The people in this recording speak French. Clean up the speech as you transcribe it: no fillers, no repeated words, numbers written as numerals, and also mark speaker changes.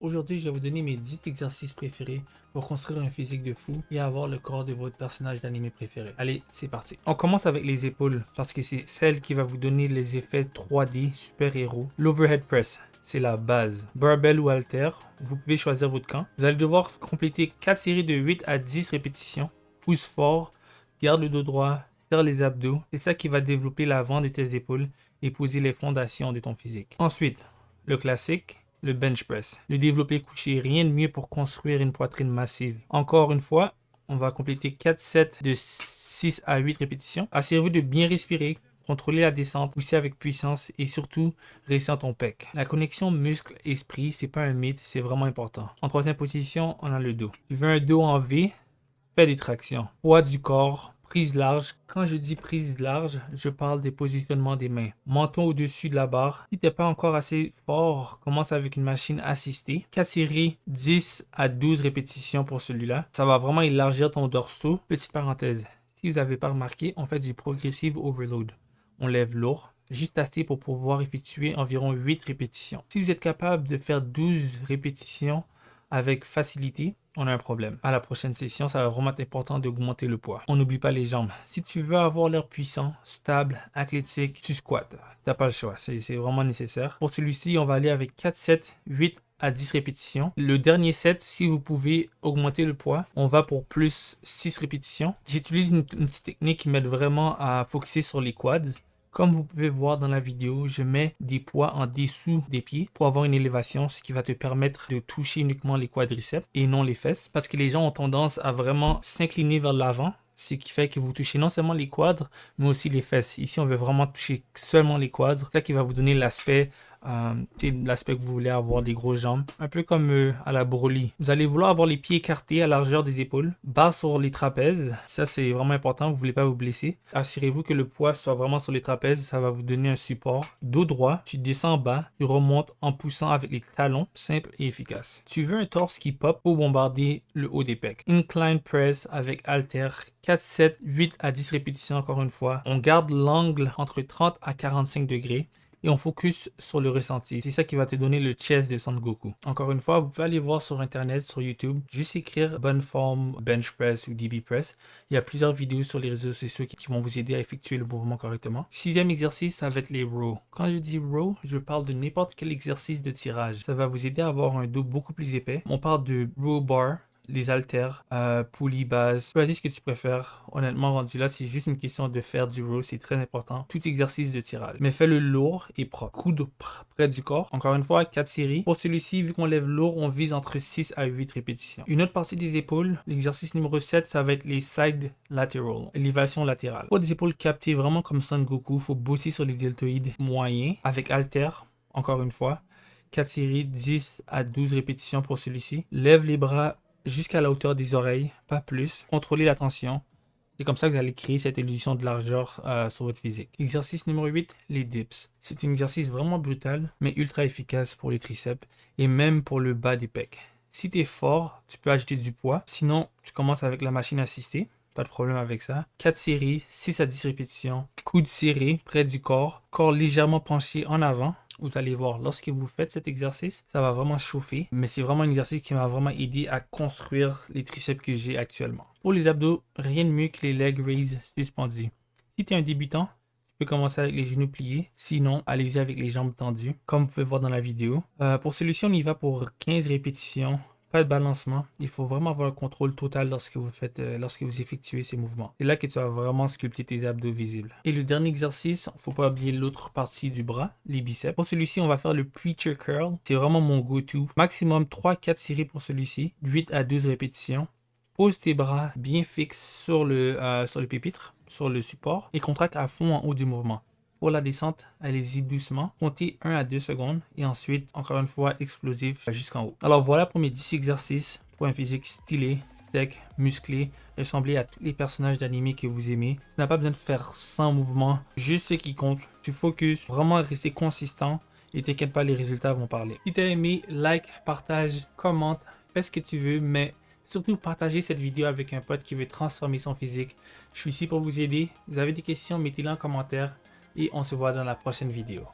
Speaker 1: Aujourd'hui, je vais vous donner mes 10 exercices préférés pour construire un physique de fou et avoir le corps de votre personnage d'anime préféré. Allez, c'est parti. On commence avec les épaules parce que c'est celle qui va vous donner les effets 3D super-héros. L'overhead press, c'est la base. Barbell ou halter, vous pouvez choisir votre camp. Vous allez devoir compléter 4 séries de 8 à 10 répétitions. Pousse fort, garde le dos droit, serre les abdos. C'est ça qui va développer l'avant de tes épaules et poser les fondations de ton physique. Ensuite, le classique, le bench press. Le développé couché, rien de mieux pour construire une poitrine massive. Encore une fois, on va compléter 4 sets de 6 à 8 répétitions. Assurez-vous de bien respirer, contrôler la descente, pousser avec puissance et surtout, rester ton pec. La connexion muscle-esprit, c'est pas un mythe, c'est vraiment important. En troisième position, on a le dos. Tu veux un dos en V, fais des tractions. Poids du corps, prise large. Quand je dis prise large, je parle des positionnements des mains. Menton au-dessus de la barre. Si tu n'es pas encore assez fort, commence avec une machine assistée. 4 séries, 10 à 12 répétitions pour celui-là. Ça va vraiment élargir ton dorsaux. Petite parenthèse, si vous n'avez pas remarqué, on fait du progressive overload. On lève lourd, juste assez pour pouvoir effectuer environ 8 répétitions. Si vous êtes capable de faire 12 répétitions avec facilité, on a un problème. À la prochaine session, ça va vraiment être important d'augmenter le poids. On n'oublie pas les jambes. Si tu veux avoir l'air puissant, stable, athlétique, tu squattes. T'as pas le choix. C'est vraiment nécessaire. Pour celui-ci, on va aller avec 4 sets, 8 à 10 répétitions. Le dernier set, si vous pouvez augmenter le poids, on va pour plus 6 répétitions. J'utilise une petite technique qui m'aide vraiment à focuser sur les quads. Comme vous pouvez voir dans la vidéo, je mets des poids en dessous des pieds pour avoir une élévation, ce qui va te permettre de toucher uniquement les quadriceps et non les fesses. Parce que les gens ont tendance à vraiment s'incliner vers l'avant, ce qui fait que vous touchez non seulement les quadres, mais aussi les fesses. Ici, on veut vraiment toucher seulement les quadres. C'est ça qui va vous donner l'aspect que vous voulez avoir des grosses jambes, un peu comme à la Broly. Vous allez vouloir avoir les pieds écartés à largeur des épaules, bas sur les trapèzes. Ça, c'est vraiment important, vous ne voulez pas vous blesser. Assurez-vous que le poids soit vraiment sur les trapèzes, ça va vous donner un support. Dos droit, tu descends bas, tu remontes en poussant avec les talons, simple et efficace. Tu veux un torse qui pop pour bombarder le haut des pecs. Incline press avec halter, 4 7, 8 à 10 répétitions encore une fois. On garde l'angle entre 30 à 45 degrés. Et on focus sur le ressenti. C'est ça qui va te donner le chest de Sangoku. Encore une fois, vous pouvez aller voir sur internet, sur YouTube, juste écrire bonne forme bench press ou DB press. Il y a plusieurs vidéos sur les réseaux sociaux qui vont vous aider à effectuer le mouvement correctement. Sixième exercice, ça va être les rows. Quand je dis row, je parle de n'importe quel exercice de tirage. Ça va vous aider à avoir un dos beaucoup plus épais. On parle de row bar, les haltères, poulies, base. Choisis ce que tu préfères. Honnêtement, rendu là, c'est juste une question de faire du row. C'est très important. Tout exercice de tirage. Mais fais-le lourd et propre. Coude près du corps. Encore une fois, 4 séries. Pour celui-ci, vu qu'on lève lourd, on vise entre 6 à 8 répétitions. Une autre partie des épaules, l'exercice numéro 7, ça va être les side lateral. Élévation latérale. Pour des épaules captées vraiment comme Son Goku, il faut bosser sur les deltoïdes moyens avec halter. Encore une fois, 4 séries, 10 à 12 répétitions pour celui-ci. Lève les bras jusqu'à la hauteur des oreilles, pas plus. Contrôlez la tension. C'est comme ça que vous allez créer cette illusion de largeur sur votre physique. Exercice numéro 8, les dips. C'est un exercice vraiment brutal, mais ultra efficace pour les triceps et même pour le bas des pecs. Si tu es fort, tu peux ajouter du poids. Sinon, tu commences avec la machine assistée. Pas de problème avec ça. 4 séries, 6 à 10 répétitions. Coude serré près du corps. Corps légèrement penché en avant. Vous allez voir, lorsque vous faites cet exercice, ça va vraiment chauffer. Mais c'est vraiment un exercice qui m'a vraiment aidé à construire les triceps que j'ai actuellement. Pour les abdos, rien de mieux que les leg raises suspendus. Si tu es un débutant, tu peux commencer avec les genoux pliés. Sinon, allez-y avec les jambes tendues, comme vous pouvez voir dans la vidéo. Pour celui-ci, on y va pour 15 répétitions. Pas de balancement. Il faut vraiment avoir un contrôle total lorsque vous effectuez ces mouvements. C'est là que tu vas vraiment sculpter tes abdos visibles. Et le dernier exercice, il ne faut pas oublier l'autre partie du bras, les biceps. Pour celui-ci, on va faire le preacher curl. C'est vraiment mon go-to. Maximum 3-4 séries pour celui-ci. 8 à 12 répétitions. Pose tes bras bien fixes sur le pupitre, sur le support, et contracte à fond en haut du mouvement. Pour la descente, allez-y doucement. Comptez 1 à 2 secondes et ensuite, encore une fois, explosif jusqu'en haut. Alors voilà pour mes 10 exercices pour un physique stylé, sec, musclé, ressembler à tous les personnages d'anime que vous aimez. Tu n'as pas besoin de faire 100 mouvements, juste ce qui compte. Tu focuses, vraiment rester consistant et t'inquiète pas, les résultats vont parler. Si tu as aimé, like, partage, commente, fais ce que tu veux, mais surtout, partagez cette vidéo avec un pote qui veut transformer son physique. Je suis ici pour vous aider. Vous avez des questions, mettez-les en commentaire. Et on se voit dans la prochaine vidéo.